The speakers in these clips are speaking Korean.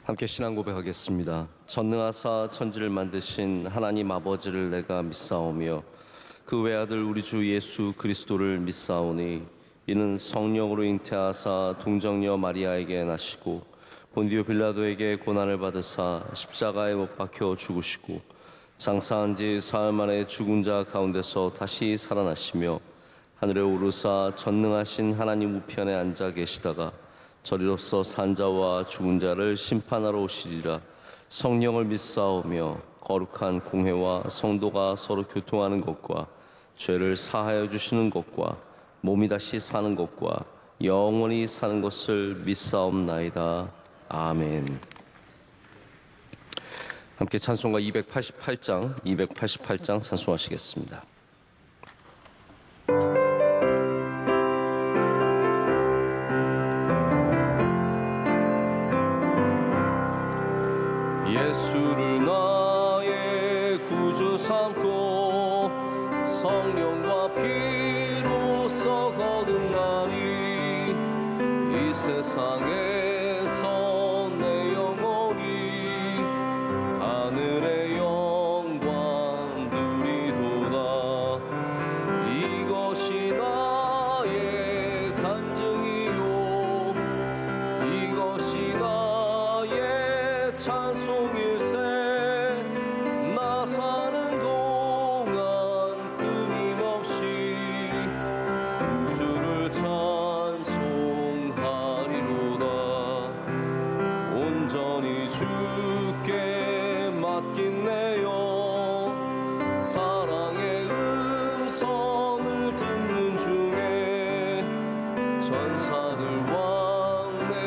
함께 신앙 고백하겠습니다. 전능하사 천지를 만드신 하나님 아버지를 내가 믿사오며 그 외아들 우리 주 예수 그리스도를 믿사오니 이는 성령으로 잉태하사 동정녀 마리아에게 나시고 본디오 빌라도에게 고난을 받으사 십자가에 못 박혀 죽으시고 장사한 지 사흘 만에 죽은 자 가운데서 다시 살아나시며 하늘에 오르사 전능하신 하나님 우편에 앉아 계시다가 저리로서 산자와 죽은 자를 심판하러 오시리라. 성령을 믿사오며 거룩한 공회와 성도가 서로 교통하는 것과 죄를 사하여 주시는 것과 몸이 다시 사는 것과 영원히 사는 것을 믿사옵나이다. 아멘. 함께 찬송가 288장 찬송하시겠습니다. 예수를 나의 구주 삼고 성령과 피로써 거듭나니 이 세상에서 내 영혼이 하늘의 영광 누리도다. 이것이 나의 간증이요 이것이 나의 찬송일세. 나 사는 동안 끊임없이 구주를 찬송하리로다. 온전히 주께 맡긴 내 영 사랑의 음성을 듣는 중에 전사들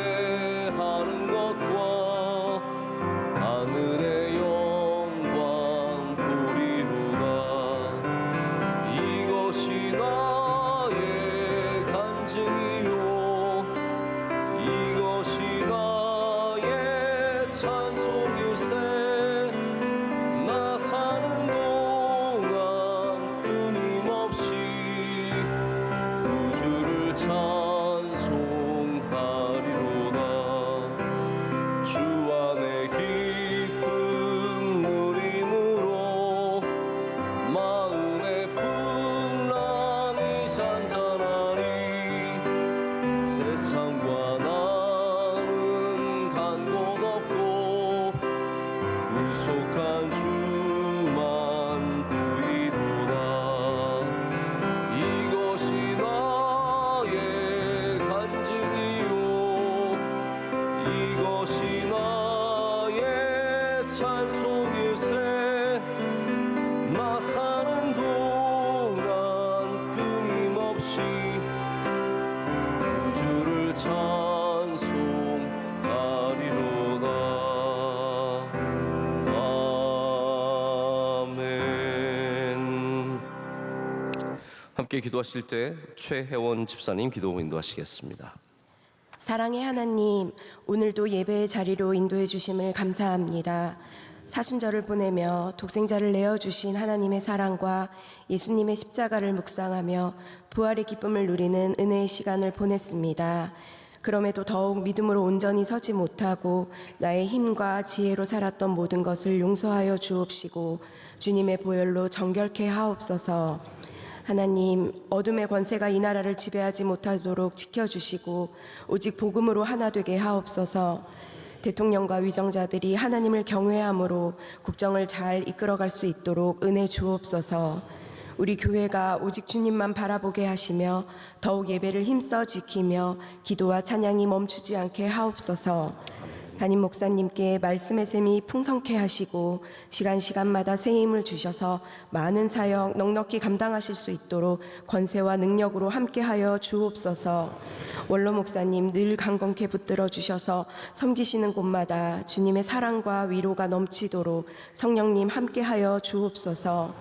왕래하는 것과 하늘의 영광 보리로다. 이것이 나의 간증이요 이것이 나의 찬송일세. 나 사는 동안 끊임없이 구주를 찬송하리로다. 주 안에 기쁨 누림으로 마음의 풍랑이 잔잔하니 세상과 나는 간 곳 없고 구속한 주만 보이도다. 이것이 나의 간증이요 이것이 나의 찬송일세. 나 사는 동안 끊임없이 구주를 찬송하리로다. 아멘. 함께 기도하실 때 최혜원 집사님 기도 인도하시겠습니다. 사랑의 하나님, 오늘도 예배의 자리로 인도해 주심을 감사합니다. 사순절을 보내며 독생자를 내어주신 하나님의 사랑과 예수님의 십자가를 묵상하며 부활의 기쁨을 누리는 은혜의 시간을 보냈습니다. 그럼에도 더욱 믿음으로 온전히 서지 못하고 나의 힘과 지혜로 살았던 모든 것을 용서하여 주옵시고 주님의 보혈로 정결케 하옵소서. 하나님, 어둠의 권세가 이 나라를 지배하지 못하도록 지켜주시고 오직 복음으로 하나 되게 하옵소서. 대통령과 위정자들이 하나님을 경외함으로 국정을 잘 이끌어갈 수 있도록 은혜 주옵소서. 우리 교회가 오직 주님만 바라보게 하시며 더욱 예배를 힘써 지키며 기도와 찬양이 멈추지 않게 하옵소서. 담임 목사님께 말씀의 샘이 풍성케 하시고 시간마다 새 힘을 주셔서 많은 사역 넉넉히 감당하실 수 있도록 권세와 능력으로 함께하여 주옵소서. 원로 목사님 늘 강건케 붙들어 주셔서 섬기시는 곳마다 주님의 사랑과 위로가 넘치도록 성령님 함께하여 주옵소서.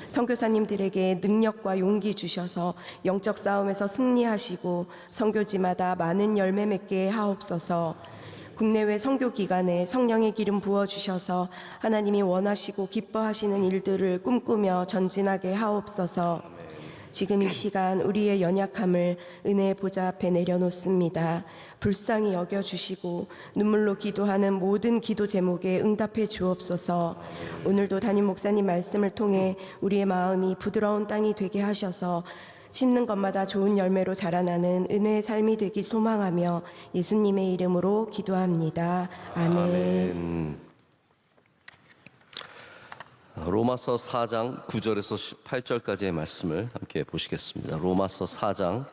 선교사님들에게 능력과 용기 주셔서 영적 싸움에서 승리하시고 선교지마다 많은 열매 맺게 하옵소서. 국내외 선교 기간에 성령의 기름 부어주셔서 하나님이 원하시고 기뻐하시는 일들을 꿈꾸며 전진하게 하옵소서. 지금 이 시간 우리의 연약함을 은혜의 보좌 앞에 내려놓습니다. 불쌍히 여겨주시고 눈물로 기도하는 모든 기도 제목에 응답해 주옵소서. 오늘도 담임 목사님 말씀을 통해 우리의 마음이 부드러운 땅이 되게 하셔서 심는 것마다 좋은 열매로 자라나는 은혜의 삶이 되길 소망하며 예수님의 이름으로 기도합니다. 아멘. 로마서 4장 9절에서 18절까지의 말씀을 함께 보시겠습니다. 로마서 4장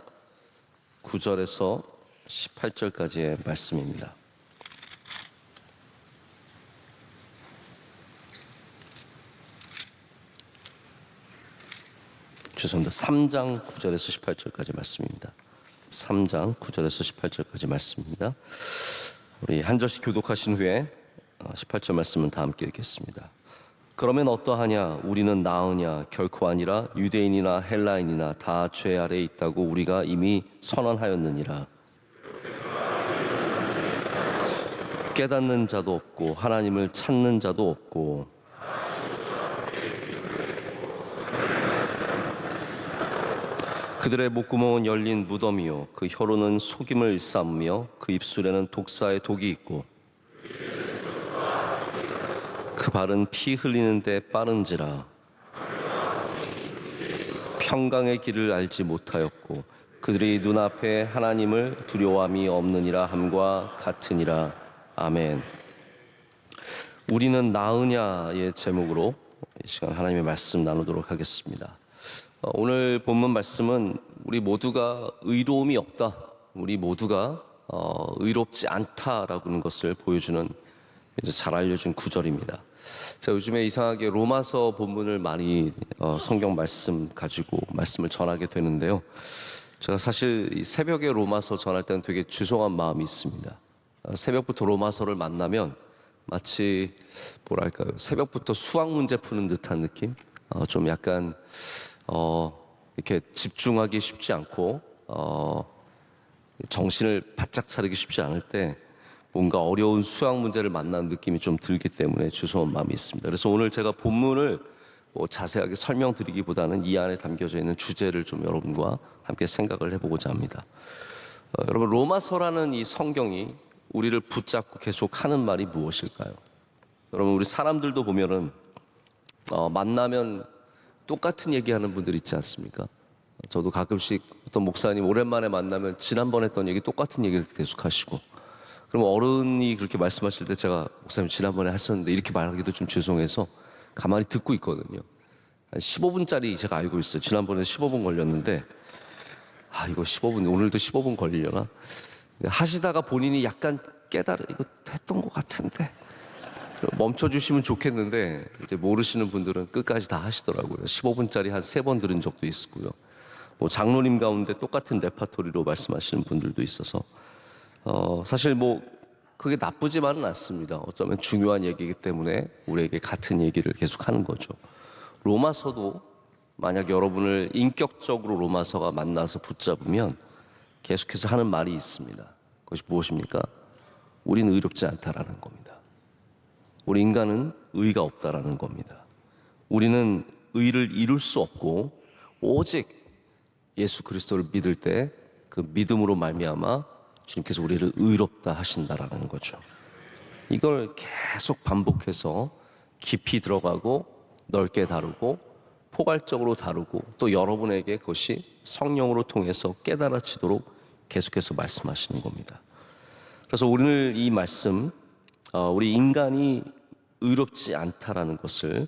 9절에서 18절까지의 말씀입니다. 죄송합니다. 3장 9절에서 18절까지 말씀입니다. 3장 9절에서 18절까지 말씀입니다. 우리 한 절씩 교독하신 후에 18절 말씀은 다 함께 읽겠습니다. 그러면 어떠하냐? 우리는 나으냐? 결코 아니라 유대인이나 헬라인이나 다 죄 아래에 있다고 우리가 이미 선언하였느니라. 깨닫는 자도 없고 하나님을 찾는 자도 없고 그들의 목구멍은 열린 무덤이요 그 혀로는 속임을 일삼으며 그 입술에는 독사의 독이 있고 그 발은 피 흘리는데 빠른지라. 평강의 길을 알지 못하였고 그들이 눈앞에 하나님을 두려워함이 없느니라 함과 같으니라. 아멘. 우리는 나으냐의 제목으로 이 시간 하나님의 말씀 나누도록 하겠습니다. 오늘 본문 말씀은 우리 모두가 의로움이 없다, 우리 모두가 의롭지 않다라고 하는 것을 보여주는 이제 잘 알려준 구절입니다. 제가 요즘에 이상하게 로마서 본문을 많이 성경 말씀 가지고 말씀을 전하게 되는데요. 제가 사실 이 새벽에 로마서 전할 때는 되게 죄송한 마음이 있습니다. 새벽부터 로마서를 만나면 마치 뭐랄까요, 새벽부터 수학 문제 푸는 듯한 느낌? 좀 약간 이렇게 집중하기 쉽지 않고 정신을 바짝 차리기 쉽지 않을 때 뭔가 어려운 수학 문제를 만난 느낌이 좀 들기 때문에 죄송한 마음이 있습니다. 그래서 오늘 제가 본문을 자세하게 설명드리기보다는 이 안에 담겨져 있는 주제를 좀 여러분과 함께 생각을 해보고자 합니다. 여러분, 로마서라는 이 성경이 우리를 붙잡고 계속 하는 말이 무엇일까요? 여러분, 우리 사람들도 보면은 만나면 똑같은 얘기하는 분들 있지 않습니까? 저도 가끔씩 어떤 목사님 오랜만에 만나면 지난번 했던 얘기 똑같은 얘기를 계속 하시고, 그럼 어른이 그렇게 말씀하실 때 제가 목사님 지난번에 하셨는데 이렇게 말하기도 좀 죄송해서 가만히 듣고 있거든요. 한 15분짜리 제가 알고 있어요. 지난번에 15분 걸렸는데 이거 15분, 오늘도 15분 걸리려나? 하시다가 본인이 약간 이거 했던 것 같은데 멈춰주시면 좋겠는데 이제 모르시는 분들은 끝까지 다 하시더라고요. 15분짜리 한 3번 들은 적도 있었고요. 장로님 가운데 똑같은 레파토리로 말씀하시는 분들도 있어서 사실 그게 나쁘지만은 않습니다. 어쩌면 중요한 얘기이기 때문에 우리에게 같은 얘기를 계속 하는 거죠. 로마서도 만약 여러분을 인격적으로 로마서가 만나서 붙잡으면 계속해서 하는 말이 있습니다. 그것이 무엇입니까? 우리는 의롭지 않다라는 겁니다. 우리 인간은 의가 없다라는 겁니다. 우리는 의를 이룰 수 없고 오직 예수 그리스도를 믿을 때 그 믿음으로 말미암아 주님께서 우리를 의롭다 하신다라는 거죠. 이걸 계속 반복해서 깊이 들어가고 넓게 다루고 포괄적으로 다루고 또 여러분에게 그것이 성령으로 통해서 깨달아지도록 계속해서 말씀하시는 겁니다. 그래서 오늘 이 말씀, 우리 인간이 의롭지 않다라는 것을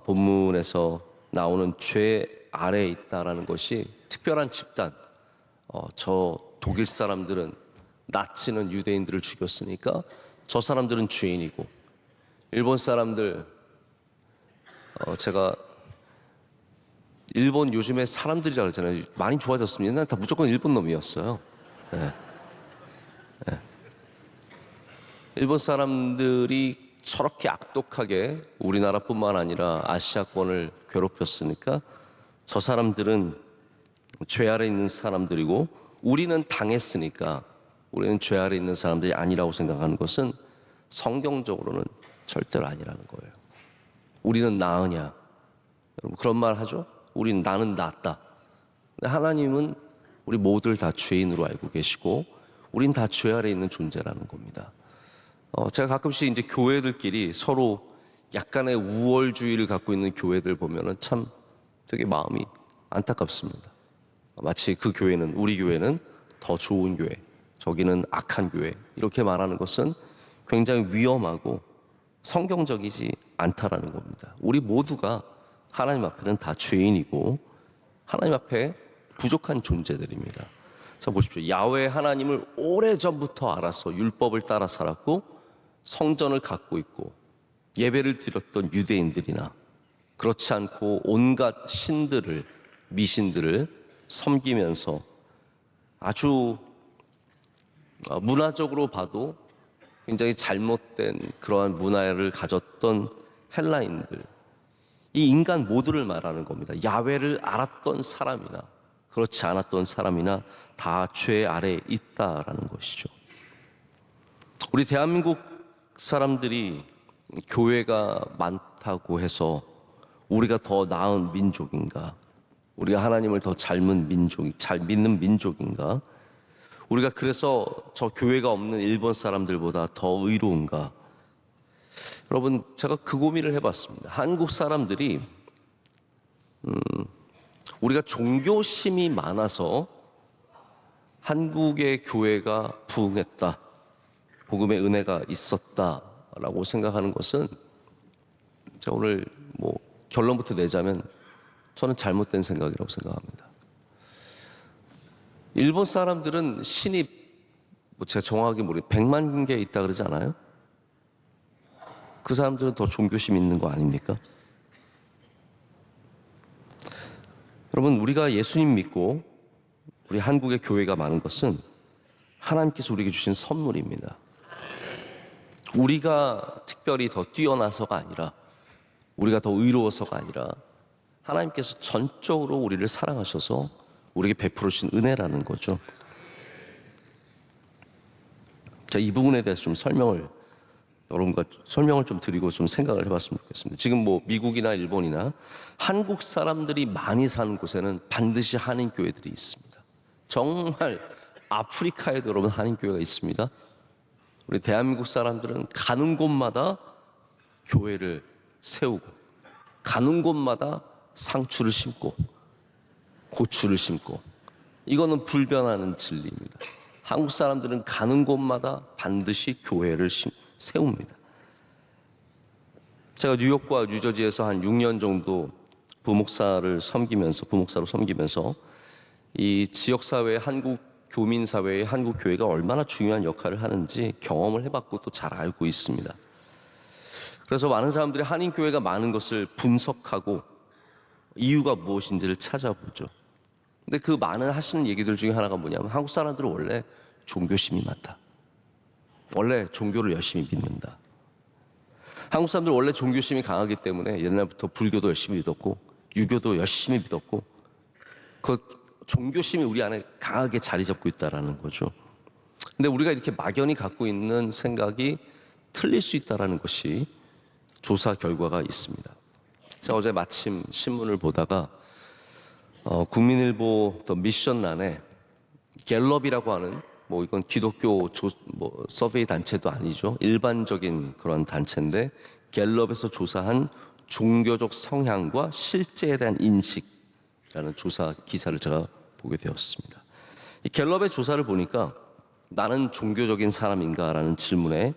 본문에서 나오는 죄 아래에 있다라는 것이 특별한 집단, 저 독일 사람들은 나치는 유대인들을 죽였으니까 저 사람들은 죄인이고, 일본 사람들, 제가 일본 요즘에 사람들이라 그러잖아요. 많이 좋아졌습니다. 옛날에 다 무조건 일본 놈이었어요. 네. 일본 사람들이 저렇게 악독하게 우리나라뿐만 아니라 아시아권을 괴롭혔으니까 저 사람들은 죄 아래 있는 사람들이고 우리는 당했으니까 우리는 죄 아래 있는 사람들이 아니라고 생각하는 것은 성경적으로는 절대로 아니라는 거예요. 우리는 나으냐? 여러분 그런 말 하죠? 나는 낫다. 근데 하나님은 우리 모두를 다 죄인으로 알고 계시고 우린 다 죄 아래 있는 존재라는 겁니다. 제가 가끔씩 이제 교회들끼리 서로 약간의 우월주의를 갖고 있는 교회들 보면은 참 되게 마음이 안타깝습니다. 마치 그 교회는, 우리 교회는 더 좋은 교회, 저기는 악한 교회, 이렇게 말하는 것은 굉장히 위험하고 성경적이지 않다라는 겁니다. 우리 모두가 하나님 앞에는 다 죄인이고 하나님 앞에 부족한 존재들입니다. 자, 보십시오. 야훼 하나님을 오래전부터 알아서 율법을 따라 살았고 성전을 갖고 있고 예배를 드렸던 유대인들이나 그렇지 않고 온갖 신들을, 미신들을 섬기면서 아주 문화적으로 봐도 굉장히 잘못된 그러한 문화를 가졌던 헬라인들, 이 인간 모두를 말하는 겁니다. 야훼를 알았던 사람이나 그렇지 않았던 사람이나 다 죄 아래에 있다라는 것이죠. 우리 대한민국 사람들이 교회가 많다고 해서 우리가 더 나은 민족인가? 우리가 하나님을 더 잘 믿는 민족인가? 우리가 그래서 저 교회가 없는 일본 사람들보다 더 의로운가? 여러분, 제가 그 고민을 해봤습니다. 한국 사람들이 우리가 종교심이 많아서 한국의 교회가 부흥했다, 복음의 은혜가 있었다라고 생각하는 것은, 제가 오늘 결론부터 내자면 저는 잘못된 생각이라고 생각합니다. 일본 사람들은 신이 제가 정확하게 100만 개 있다 그러지 않아요? 그 사람들은 더 종교심 있는 거 아닙니까? 여러분, 우리가 예수님 믿고 우리 한국의 교회가 많은 것은 하나님께서 우리에게 주신 선물입니다. 우리가 특별히 더 뛰어나서가 아니라, 우리가 더 의로워서가 아니라 하나님께서 전적으로 우리를 사랑하셔서 우리에게 베풀어 주신 은혜라는 거죠. 자, 이 부분에 대해서 좀 여러분과 설명을 좀 드리고 좀 생각을 해봤으면 좋겠습니다. 지금 미국이나 일본이나 한국 사람들이 많이 사는 곳에는 반드시 한인교회들이 있습니다. 정말 아프리카에도 여러분 한인교회가 있습니다. 우리 대한민국 사람들은 가는 곳마다 교회를 세우고, 가는 곳마다 상추를 심고 고추를 심고, 이거는 불변하는 진리입니다. 한국 사람들은 가는 곳마다 반드시 교회를 세웁니다. 제가 뉴욕과 뉴저지에서 한 6년 정도 부목사로 섬기면서 이 지역사회, 한국 교민사회의 한국 교회가 얼마나 중요한 역할을 하는지 경험을 해봤고 또 잘 알고 있습니다. 그래서 많은 사람들이 한인교회가 많은 것을 분석하고 이유가 무엇인지를 찾아보죠. 근데 그 많은 하시는 얘기들 중에 하나가 뭐냐면, 한국 사람들은 원래 종교심이 많다. 원래 종교를 열심히 믿는다. 한국 사람들은 원래 종교심이 강하기 때문에 옛날부터 불교도 열심히 믿었고 유교도 열심히 믿었고, 그 종교심이 우리 안에 강하게 자리 잡고 있다는 거죠. 근데 우리가 이렇게 막연히 갖고 있는 생각이 틀릴 수 있다는 것이 조사 결과가 있습니다. 제가 어제 마침 신문을 보다가 국민일보 더 미션란에 갤럽이라고 하는, 이건 기독교 서베이 단체도 아니죠. 일반적인 그런 단체인데, 갤럽에서 조사한 종교적 성향과 실제에 대한 인식이라는 조사 기사를 제가 보게 되었습니다. 이 갤럽의 조사를 보니까 나는 종교적인 사람인가라는 질문에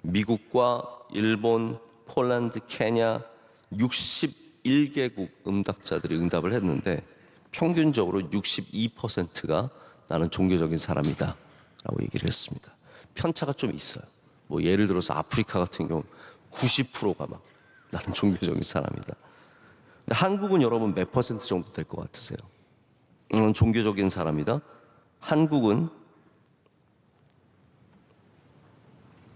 미국과 일본, 폴란드, 케냐 61개국 응답자들이 응답을 했는데 평균적으로 62%가 나는 종교적인 사람이다 라고 얘기를 했습니다. 편차가 좀 있어요. 예를 들어서 아프리카 같은 경우 90%가 막 나는 종교적인 사람이다. 근데 한국은 여러분 몇 퍼센트 정도 될 것 같으세요? 나는 종교적인 사람이다. 한국은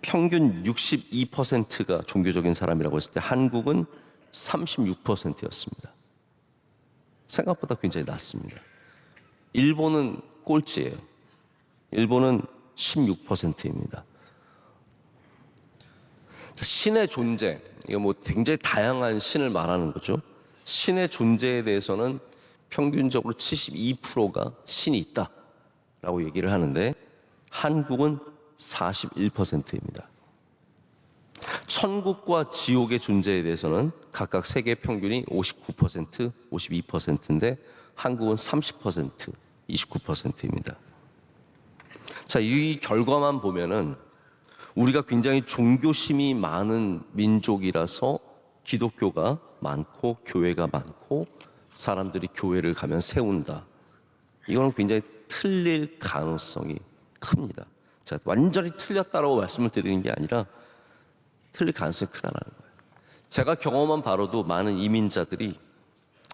평균 62%가 종교적인 사람이라고 했을 때 한국은 36%였습니다. 생각보다 굉장히 낮습니다. 일본은 꼴찌예요. 일본은 16%입니다. 신의 존재, 이거 굉장히 다양한 신을 말하는 거죠. 신의 존재에 대해서는 평균적으로 72%가 신이 있다라고 얘기를 하는데 한국은 41%입니다. 천국과 지옥의 존재에 대해서는 각각 세계 평균이 59%, 52%인데 한국은 30%, 29%입니다. 자, 이 결과만 보면은 우리가 굉장히 종교심이 많은 민족이라서 기독교가 많고 교회가 많고 사람들이 교회를 가면 세운다. 이거는 굉장히 틀릴 가능성이 큽니다. 자, 완전히 틀렸다라고 말씀을 드리는 게 아니라 틀릴 가능성이 크다는 거예요. 제가 경험한 바로도 많은 이민자들이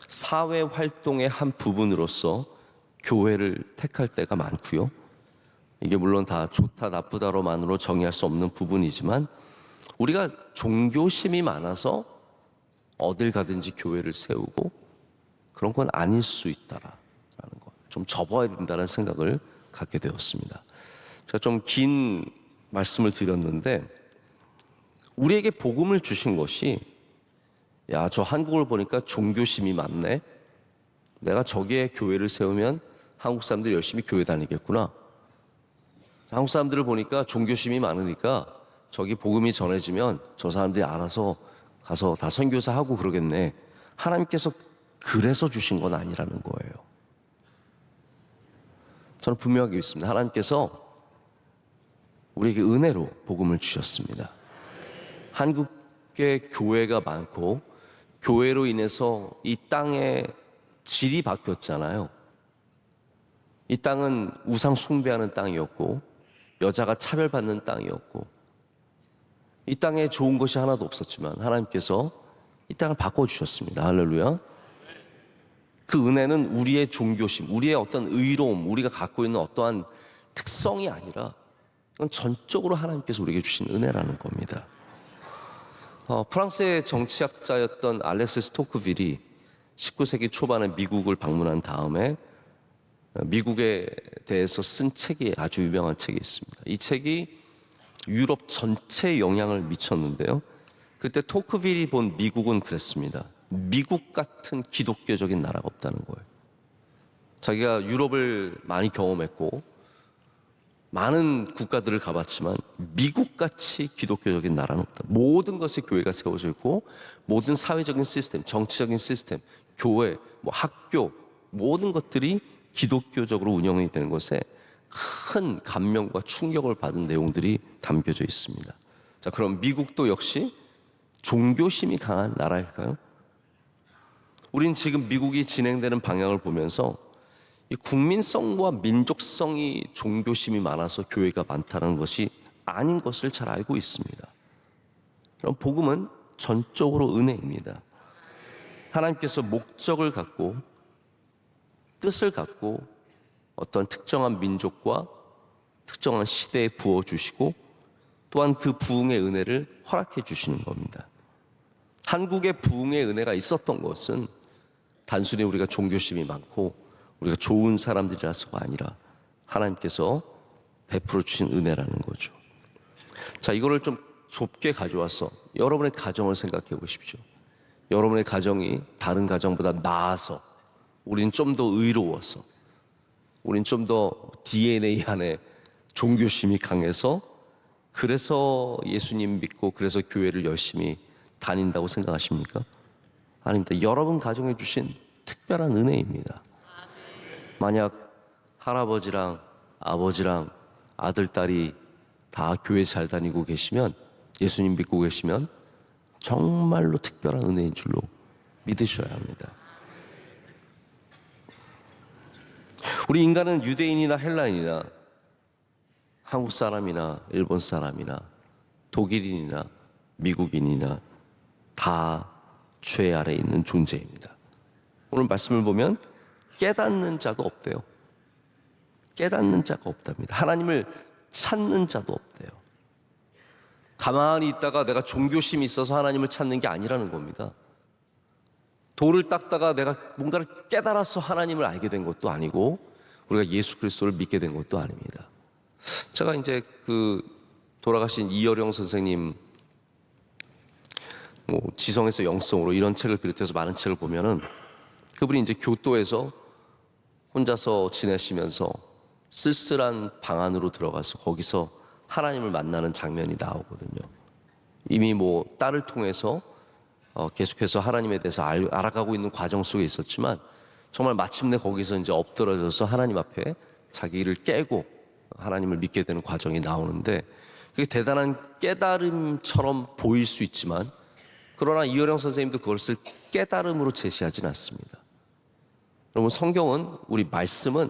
사회 활동의 한 부분으로서 교회를 택할 때가 많고요. 이게 물론 다 좋다 나쁘다로만으로 정의할 수 없는 부분이지만 우리가 종교심이 많아서 어딜 가든지 교회를 세우고 그런 건 아닐 수 있다라는 것, 좀 접어야 된다는 생각을 갖게 되었습니다. 제가 좀 긴 말씀을 드렸는데 우리에게 복음을 주신 것이 야, 저 한국을 보니까 종교심이 많네. 내가 저기에 교회를 세우면 한국 사람들이 열심히 교회 다니겠구나. 한국 사람들을 보니까 종교심이 많으니까 저기 복음이 전해지면 저 사람들이 알아서 가서 다 선교사 하고 그러겠네. 하나님께서 그래서 주신 건 아니라는 거예요. 저는 분명하게 믿습니다. 하나님께서 우리에게 은혜로 복음을 주셨습니다. 한국의 교회가 많고 교회로 인해서 이 땅의 질이 바뀌었잖아요. 이 땅은 우상 숭배하는 땅이었고 여자가 차별받는 땅이었고 이 땅에 좋은 것이 하나도 없었지만 하나님께서 이 땅을 바꿔주셨습니다. 할렐루야. 그 은혜는 우리의 종교심, 우리의 어떤 의로움, 우리가 갖고 있는 어떠한 특성이 아니라 이건 전적으로 하나님께서 우리에게 주신 은혜라는 겁니다. 프랑스의 정치학자였던 알렉스 스토크빌이 19세기 초반에 미국을 방문한 다음에 미국에 대해서 쓴 책이 아주 유명한 책이 있습니다. 이 책이 유럽 전체에 영향을 미쳤는데요. 그때 토크빌이 본 미국은 그랬습니다. 미국 같은 기독교적인 나라가 없다는 거예요. 자기가 유럽을 많이 경험했고 많은 국가들을 가봤지만 미국같이 기독교적인 나라는 없다. 모든 것에 교회가 세워져 있고 모든 사회적인 시스템, 정치적인 시스템, 교회, 학교 모든 것들이 기독교적으로 운영이 되는 것에 큰 감명과 충격을 받은 내용들이 담겨져 있습니다. 자, 그럼 미국도 역시 종교심이 강한 나라일까요? 우린 지금 미국이 진행되는 방향을 보면서 이 국민성과 민족성이 종교심이 많아서 교회가 많다는 것이 아닌 것을 잘 알고 있습니다. 그럼 복음은 전적으로 은혜입니다. 하나님께서 목적을 갖고 뜻을 갖고 어떤 특정한 민족과 특정한 시대에 부어주시고 또한 그 부흥의 은혜를 허락해 주시는 겁니다. 한국의 부흥의 은혜가 있었던 것은 단순히 우리가 종교심이 많고 우리가 좋은 사람들이라서가 아니라 하나님께서 베풀어 주신 은혜라는 거죠. 자, 이거를 좀 좁게 가져와서 여러분의 가정을 생각해 보십시오. 여러분의 가정이 다른 가정보다 나아서 우린 좀 더 의로워서 우린 좀 더 DNA 안에 종교심이 강해서 그래서 예수님 믿고 그래서 교회를 열심히 다닌다고 생각하십니까? 아닙니다. 여러분 가정에 주신 특별한 은혜입니다. 만약 할아버지랑 아버지랑 아들, 딸이 다 교회 잘 다니고 계시면 예수님 믿고 계시면 정말로 특별한 은혜인 줄로 믿으셔야 합니다. 우리 인간은 유대인이나 헬라인이나 한국 사람이나 일본 사람이나 독일인이나 미국인이나 다 죄 아래에 있는 존재입니다. 오늘 말씀을 보면 깨닫는 자도 없대요. 깨닫는 자가 없답니다. 하나님을 찾는 자도 없대요. 가만히 있다가 내가 종교심이 있어서 하나님을 찾는 게 아니라는 겁니다. 돌을 닦다가 내가 뭔가를 깨달아서 하나님을 알게 된 것도 아니고 우리가 예수 그리스도를 믿게 된 것도 아닙니다. 제가 이제 돌아가신 이어령 선생님 지성에서 영성으로 이런 책을 비롯해서 많은 책을 보면은 그분이 이제 교토에서 혼자서 지내시면서 쓸쓸한 방 안으로 들어가서 거기서 하나님을 만나는 장면이 나오거든요. 이미 뭐 딸을 통해서 계속해서 하나님에 대해서 알아가고 있는 과정 속에 있었지만 정말 마침내 거기서 이제 엎드러져서 하나님 앞에 자기를 깨고 하나님을 믿게 되는 과정이 나오는데, 그게 대단한 깨달음처럼 보일 수 있지만 그러나 이효령 선생님도 그것을 깨달음으로 제시하진 않습니다. 여러분, 성경은, 우리 말씀은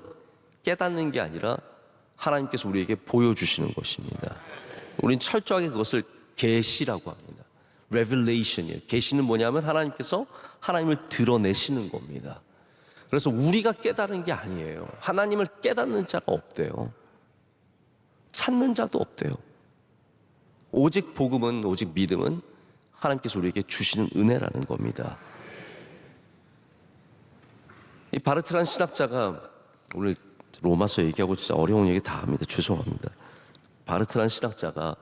깨닫는 게 아니라 하나님께서 우리에게 보여주시는 것입니다. 우린 철저하게 그것을 계시라고 합니다. Revelation이에요. 계시는 뭐냐면 하나님께서 하나님을 드러내시는 겁니다. 그래서 우리가 깨달은 게 아니에요. 하나님을 깨닫는 자가 없대요. 찾는 자도 없대요. 오직 복음은, 오직 믿음은 하나님께서 우리에게 주시는 은혜라는 겁니다. 이 바르트란 신학자가, 오늘 로마서 얘기하고 진짜 어려운 얘기 다 합니다. 죄송합니다. 바르트란 신학자가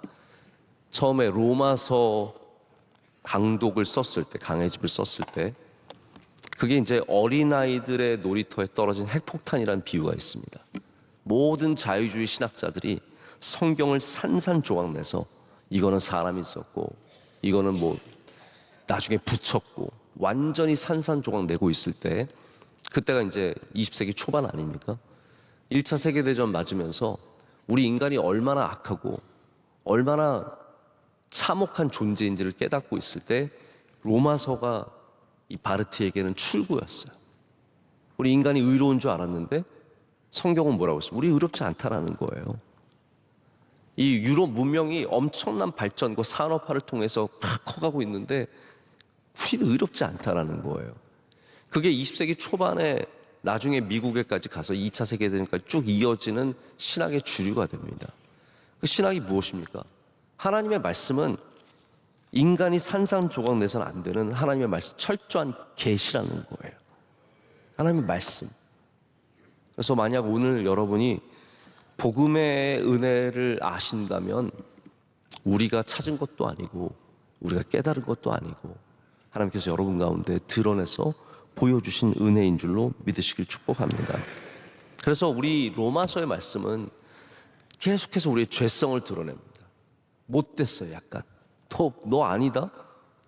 처음에 로마서 강독을 썼을 때, 강해집을 썼을 때, 그게 이제 어린아이들의 놀이터에 떨어진 핵폭탄이라는 비유가 있습니다. 모든 자유주의 신학자들이 성경을 산산조각내서 이거는 사람이 썼고 이거는 뭐 나중에 붙였고 완전히 산산조각내고 있을 때, 그때가 이제 20세기 초반 아닙니까? 1차 세계대전 맞으면서 우리 인간이 얼마나 악하고 얼마나 참혹한 존재인지를 깨닫고 있을 때 로마서가 이 바르트에게는 출구였어요. 우리 인간이 의로운 줄 알았는데 성경은 뭐라고 했어요? 우리 의롭지 않다라는 거예요. 이 유럽 문명이 엄청난 발전과 산업화를 통해서 팍 커가고 있는데 우리는 의롭지 않다라는 거예요. 그게 20세기 초반에 나중에 미국에까지 가서 2차 세계대전까지 쭉 이어지는 신학의 주류가 됩니다. 그 신학이 무엇입니까? 하나님의 말씀은 인간이 산산조각 내서는 안 되는 하나님의 말씀, 철저한 계시라는 거예요. 하나님의 말씀. 그래서 만약 오늘 여러분이 복음의 은혜를 아신다면 우리가 찾은 것도 아니고 우리가 깨달은 것도 아니고 하나님께서 여러분 가운데 드러내서 보여주신 은혜인 줄로 믿으시길 축복합니다. 그래서 우리 로마서의 말씀은 계속해서 우리의 죄성을 드러냅니다. 못됐어요, 약간. 너 아니다?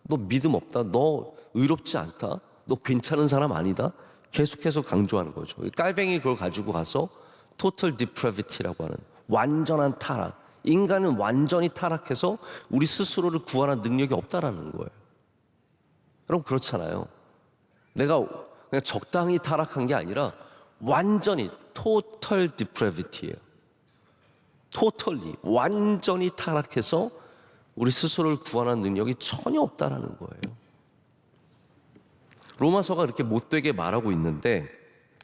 너 믿음 없다? 너 의롭지 않다? 너 괜찮은 사람 아니다? 계속해서 강조하는 거죠. 깔뱅이 그걸 가지고 가서 total depravity라고 하는 완전한 타락. 인간은 완전히 타락해서 우리 스스로를 구원할 능력이 없다라는 거예요. 여러분, 그렇잖아요. 내가 그냥 적당히 타락한 게 아니라 완전히 total depravity예요. totally, 완전히 타락해서 우리 스스로를 구원하는 능력이 전혀 없다라는 거예요. 로마서가 그렇게 못되게 말하고 있는데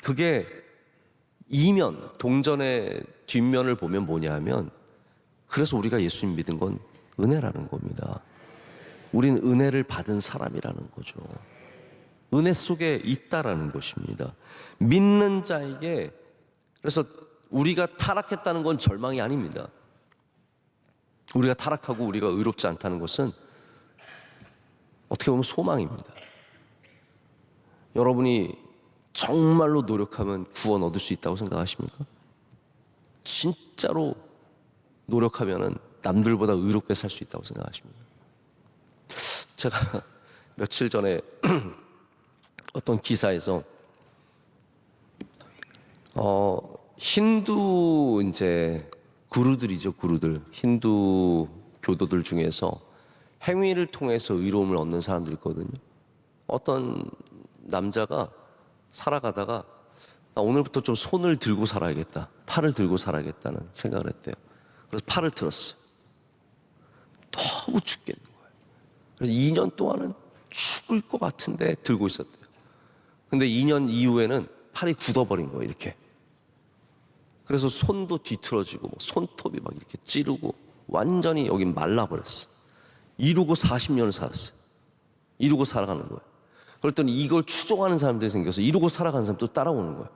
그게 이면, 동전의 뒷면을 보면 뭐냐 하면 그래서 우리가 예수님 믿은 건 은혜라는 겁니다. 우리는 은혜를 받은 사람이라는 거죠. 은혜 속에 있다라는 것입니다. 믿는 자에게, 그래서 우리가 타락했다는 건 절망이 아닙니다. 우리가 타락하고 우리가 의롭지 않다는 것은 어떻게 보면 소망입니다. 여러분이 정말로 노력하면 구원 얻을 수 있다고 생각하십니까? 진짜로 노력하면 남들보다 의롭게 살 수 있다고 생각하십니까? 제가 며칠 전에 어떤 기사에서 힌두 이제 구루들이죠, 구루들. 힌두 교도들 중에서 행위를 통해서 의로움을 얻는 사람들이 있거든요. 어떤 남자가 살아가다가 나 오늘부터 좀 손을 들고 살아야겠다, 팔을 들고 살아야겠다는 생각을 했대요. 그래서 팔을 들었어요. 너무 죽겠는 거예요. 그래서 2년 동안은 죽을 것 같은데 들고 있었대요. 근데 2년 이후에는 팔이 굳어버린 거예요, 이렇게. 그래서 손도 뒤틀어지고 뭐 손톱이 막 이렇게 찌르고 완전히 여기 말라버렸어. 이루고 40년을 살았어요. 이루고 살아가는 거예요. 그랬더니 이걸 추종하는 사람들이 생겨서 이루고 살아가는 사람 또 따라오는 거예요.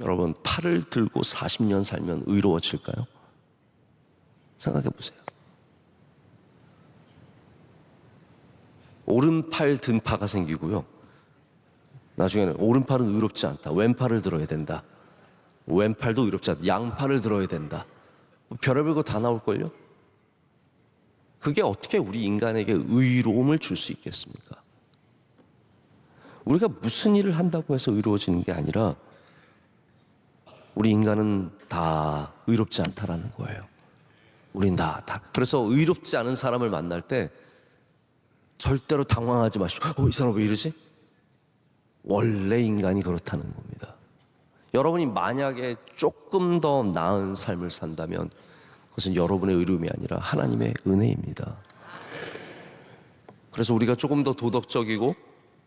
여러분, 팔을 들고 40년 살면 의로워질까요? 생각해 보세요. 오른팔 든파가 생기고요. 나중에는 오른팔은 의롭지 않다. 왼팔을 들어야 된다. 왼팔도 의롭지 않다. 양팔을 들어야 된다. 별의별 거 다 나올걸요? 그게 어떻게 우리 인간에게 의로움을 줄 수 있겠습니까? 우리가 무슨 일을 한다고 해서 의로워지는 게 아니라 우리 인간은 다 의롭지 않다라는 거예요. 우린 다. 그래서 의롭지 않은 사람을 만날 때 절대로 당황하지 마시고 이 사람 왜 이러지? 원래 인간이 그렇다는 겁니다. 여러분이 만약에 조금 더 나은 삶을 산다면 그것은 여러분의 의로움이 아니라 하나님의 은혜입니다. 그래서 우리가 조금 더 도덕적이고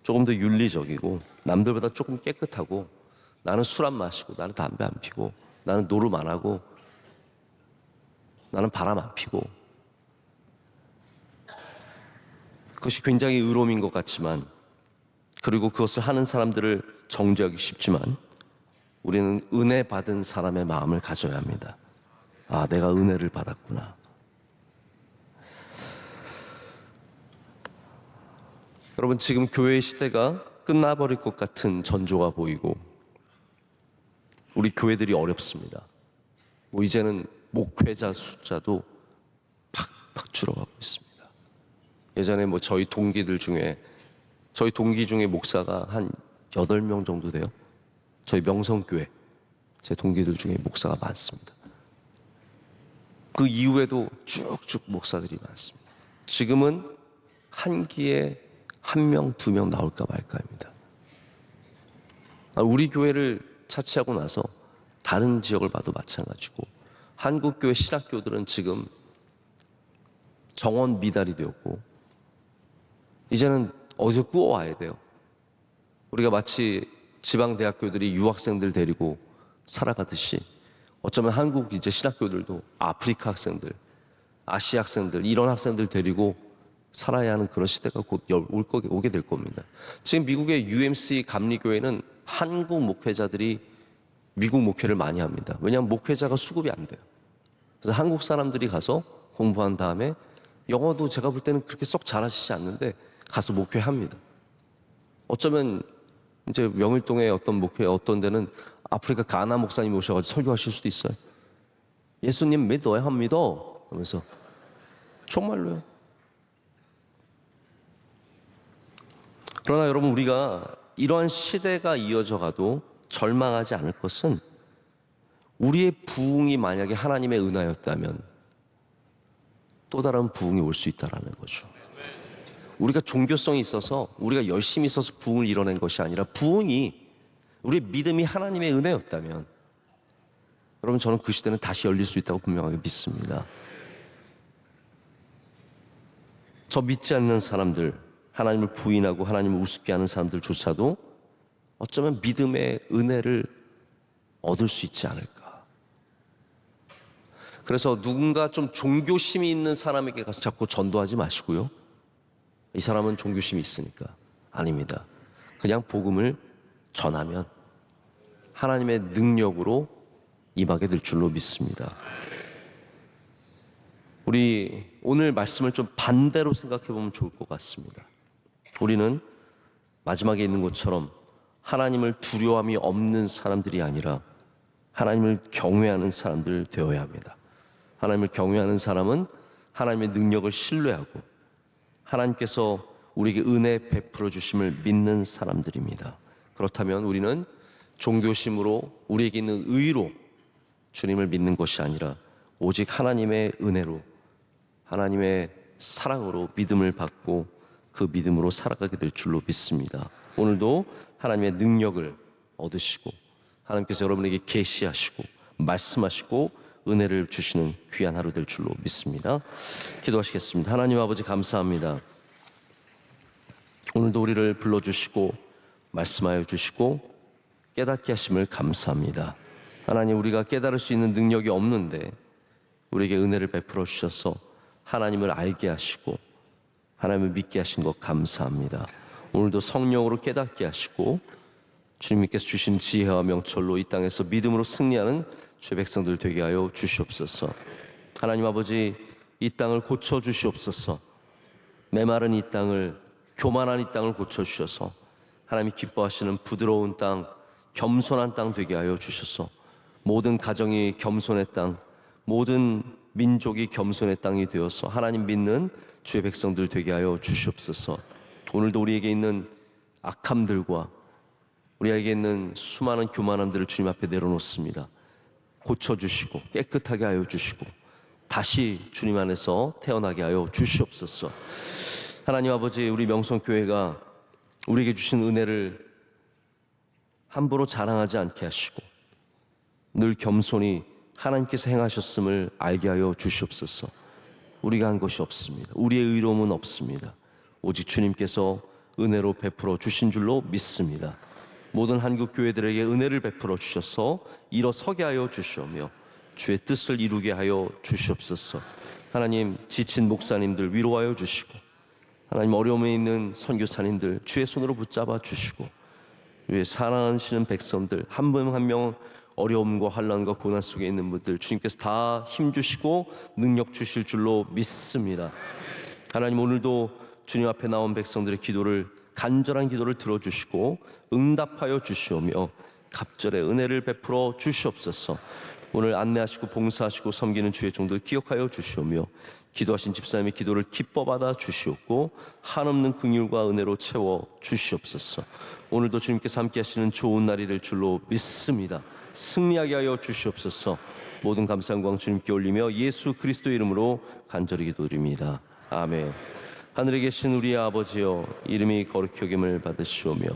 조금 더 윤리적이고 남들보다 조금 깨끗하고 나는 술 안 마시고 나는 담배 안 피고 나는 노름 안 하고 나는 바람 안 피고 그것이 굉장히 의로움인 것 같지만 그리고 그것을 하는 사람들을 정죄하기 쉽지만 우리는 은혜 받은 사람의 마음을 가져야 합니다. 아, 내가 은혜를 받았구나. 여러분, 지금 교회의 시대가 끝나버릴 것 같은 전조가 보이고 우리 교회들이 어렵습니다. 이제는 목회자 숫자도 팍팍 줄어가고 있습니다. 예전에 저희 동기 중에 목사가 한 8명 정도 돼요. 저희 명성교회 제 동기들 중에 목사가 많습니다. 그 이후에도 쭉쭉 목사들이 많습니다. 지금은 한 기에 1명, 2명 나올까 말까입니다. 우리 교회를 차치하고 나서 다른 지역을 봐도 마찬가지고 한국교회 신학교들은 지금 정원 미달이 되었고 이제는 어디서 구워와야 돼요. 우리가 마치 지방대학교들이 유학생들 데리고 살아가듯이 어쩌면 한국 이제 신학교들도 아프리카 학생들, 아시아 학생들 이런 학생들 데리고 살아야 하는 그런 시대가 곧 오게 될 겁니다. 지금 미국의 UMC 감리교회는 한국 목회자들이 미국 목회를 많이 합니다. 왜냐하면 목회자가 수급이 안 돼요. 그래서 한국 사람들이 가서 공부한 다음에 영어도 제가 볼 때는 그렇게 썩 잘하시지 않는데 가서 목회합니다. 어쩌면 이제 명일동의 어떤 데는 아프리카 가나 목사님이 오셔가지고 설교하실 수도 있어요. 예수님 믿어야 합니다. 하면서 정말로요. 그러나 여러분, 우리가 이러한 시대가 이어져 가도 절망하지 않을 것은 우리의 부흥이 만약에 하나님의 은하였다면 또 다른 부흥이 올 수 있다는 거죠. 우리가 종교성이 있어서 우리가 열심히 있어서 부흥을 이뤄낸 것이 아니라 부흥이 우리의 믿음이 하나님의 은혜였다면 여러분, 저는 그 시대는 다시 열릴 수 있다고 분명하게 믿습니다. 저 믿지 않는 사람들, 하나님을 부인하고 하나님을 우습게 하는 사람들조차도 어쩌면 믿음의 은혜를 얻을 수 있지 않을까. 그래서 누군가 좀 종교심이 있는 사람에게 가서 자꾸 전도하지 마시고요. 이 사람은 종교심이 있으니까. 아닙니다. 그냥 복음을 전하면 하나님의 능력으로 임하게 될 줄로 믿습니다. 우리 오늘 말씀을 좀 반대로 생각해 보면 좋을 것 같습니다. 우리는 마지막에 있는 것처럼 하나님을 두려움이 없는 사람들이 아니라 하나님을 경외하는 사람들 되어야 합니다. 하나님을 경외하는 사람은 하나님의 능력을 신뢰하고 하나님께서 우리에게 은혜 베풀어 주심을 믿는 사람들입니다. 그렇다면 우리는 종교심으로 우리에게 있는 의로 주님을 믿는 것이 아니라 오직 하나님의 은혜로 하나님의 사랑으로 믿음을 받고 그 믿음으로 살아가게 될 줄로 믿습니다. 오늘도 하나님의 능력을 얻으시고 하나님께서 여러분에게 계시하시고 말씀하시고 은혜를 주시는 귀한 하루 될 줄로 믿습니다. 기도하시겠습니다. 하나님 아버지, 감사합니다. 오늘도 우리를 불러주시고 말씀하여 주시고 깨닫게 하심을 감사합니다. 하나님, 우리가 깨달을 수 있는 능력이 없는데 우리에게 은혜를 베풀어 주셔서 하나님을 알게 하시고 하나님을 믿게 하신 것 감사합니다. 오늘도 성령으로 깨닫게 하시고 주님께서 주신 지혜와 명철로 이 땅에서 믿음으로 승리하는 주의 백성들 되게 하여 주시옵소서. 하나님 아버지, 이 땅을 고쳐 주시옵소서. 메마른 이 땅을 교만한 이 땅을 고쳐주셔서 하나님이 기뻐하시는 부드러운 땅, 겸손한 땅 되게 하여 주셔서 모든 가정이 겸손의 땅, 모든 민족이 겸손의 땅이 되어서 하나님 믿는 주의 백성들 되게 하여 주시옵소서. 오늘도 우리에게 있는 악함들과 우리에게 있는 수많은 교만함들을 주님 앞에 내려놓습니다. 고쳐주시고 깨끗하게 하여 주시고 다시 주님 안에서 태어나게 하여 주시옵소서. 하나님 아버지, 우리 명성교회가 우리에게 주신 은혜를 함부로 자랑하지 않게 하시고 늘 겸손히 하나님께서 행하셨음을 알게 하여 주시옵소서. 우리가 한 것이 없습니다. 우리의 의로움은 없습니다. 오직 주님께서 은혜로 베풀어 주신 줄로 믿습니다. 모든 한국 교회들에게 은혜를 베풀어 주셔서 일어서게 하여 주시오며 주의 뜻을 이루게 하여 주시옵소서. 하나님, 지친 목사님들 위로하여 주시고 하나님, 어려움에 있는 선교사님들 주의 손으로 붙잡아 주시고 위에 사랑하시는 백성들 한 분 한 명 어려움과 환난과 고난 속에 있는 분들 주님께서 다 힘주시고 능력 주실 줄로 믿습니다. 하나님, 오늘도 주님 앞에 나온 백성들의 기도를, 간절한 기도를 들어주시고 응답하여 주시오며 갑절의 은혜를 베풀어 주시옵소서. 오늘 안내하시고 봉사하시고 섬기는 주의 종들 기억하여 주시오며 기도하신 집사님의 기도를 기뻐 받아 주시옵고 한없는 긍휼과 은혜로 채워 주시옵소서. 오늘도 주님께서 함께 하시는 좋은 날이 될 줄로 믿습니다. 승리하게 하여 주시옵소서. 모든 감사 영광 주님께 올리며 예수 그리스도 이름으로 간절히 기도드립니다. 아멘. 하늘에 계신 우리 아버지여, 이름이 거룩히 여김을 받으시오며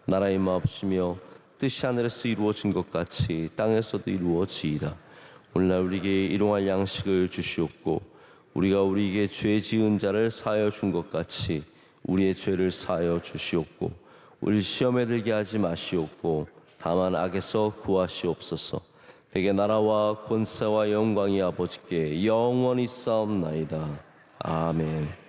나라의 마옵시며 뜻이 하늘에서 이루어진 것 같이 땅에서도 이루어지이다. 오늘날 우리에게 일용할 양식을 주시옵고 우리가 우리에게 죄 지은 자를 사하여 준 것 같이 우리의 죄를 사하여 주시옵고 우리 시험에 들게 하지 마시옵고 다만 악에서 구하시옵소서. 백의 나라와 권세와 영광이 아버지께 영원히 싸움나이다. 아멘.